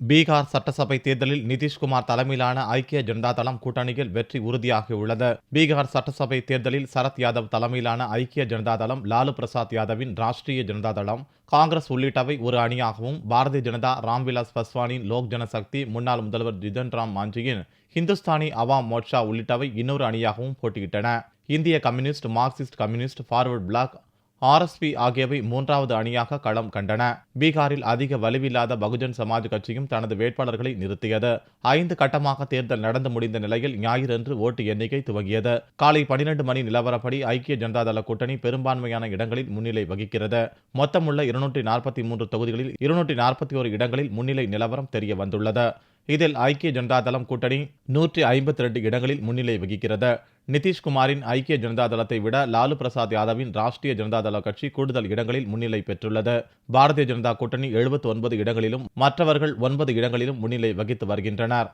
பீகார் சட்டசபை தேர்தலில் நிதிஷ்குமார் தலைமையிலான ஐக்கிய ஜனதா தளம் கூட்டணியில் வெற்றி உறுதியாகியுள்ளது. பீகார் சட்டசபை தேர்தலில் சரத் யாதவ் தலைமையிலான ஐக்கிய ஜனதா தளம், லாலு பிரசாத் யாதவின் ராஷ்டிரிய ஜனதா தளம், காங்கிரஸ் உள்ளிட்டவை ஒரு அணியாகவும், பாரதிய ஜனதா, ராம்விலாஸ் பாஸ்வானின் லோக் ஜனசக்தி, முன்னாள் முதல்வர் ஜிதன் ராம் மாஞ்சியின் ஹிந்துஸ்தானி அவாம் மோர்ச்சா உள்ளிட்டவை இன்னொரு அணியாகவும் போட்டியிட்டன. இந்திய communist, Marxist communist, forward bloc, RSP ஆகியவை மூன்றாவது அணியாக களம் கண்டன. பீகாரில் அதிக வலுவில்லாத பகுஜன் சமாஜ் கட்சியும் தனது வேட்பாளர்களை நிறுத்தியது. 5 கட்டமாக தேர்தல் நடந்து முடிந்த நிலையில் ஞாயிறன்று ஓட்டு எண்ணிக்கை துவங்கியது. காலை 12 மணி நிலவரப்படி ஐக்கிய ஜனதா தள கூட்டணி பெரும்பான்மையான இடங்களில் முன்னிலை வகிக்கிறது. மொத்தமுள்ள 243 தொகுதிகளில் 241 இடங்களில் முன்னிலை நிலவரம் தெரிய வந்துள்ளது. இதில் ஐக்கிய ஜனதா தளம் கூட்டணி 152 இடங்களில் முன்னிலை வகிக்கிறது. நிதிஷ்குமாரின் ஐக்கிய ஜனதா தளத்தை விட லாலு பிரசாத் யாதவின் ராஷ்டிரிய ஜனதா தள கட்சி கூடுதல் இடங்களில் முன்னிலை பெற்றுள்ளது. பாரதிய ஜனதா கூட்டணி 79 இடங்களிலும், மற்றவர்கள் 9 இடங்களிலும் முன்னிலை வகித்து வருகின்றனர்.